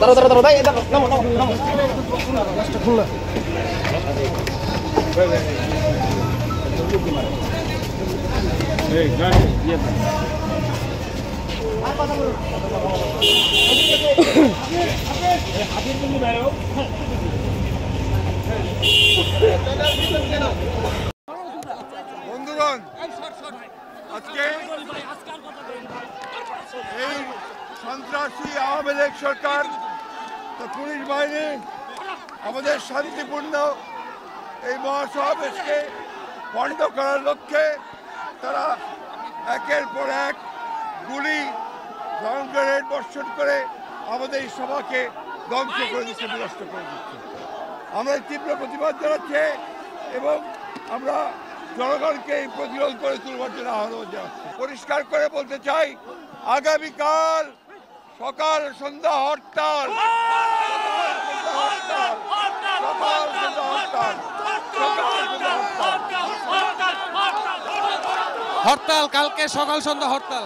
দাঁড়াও দাঁড়াও দাঁড়াও, নামো নামো নামো, খুলনা বন্ধুগণ, আজকে এই সন্ত্রাসী আওয়ামী লীগ সরকার, পুলিশ বাহিনী আমাদের শান্তিপূর্ণ এই মহাসমাবেশকে বন্ধ করার লক্ষ্যে তারা একের পর এক গুলি গ্রেনেড বর্ষণ করে আমাদের এই সভাকে ধ্বংস করে দিচ্ছে, বিনষ্ট করে দিচ্ছে। আমরা তীব্র প্রতিবাদ জানাচ্ছি এবং আমরা জনগণকে এই প্রতিরোধ করে তুলবার জন্য আহ্বান জানাচ্ছি। পরিষ্কার করে বলতে চাই, আগামীকাল সকাল সন্ধ্যা হরতাল, হরতাল, কালকে সকাল সন্ধ্যা হরতাল।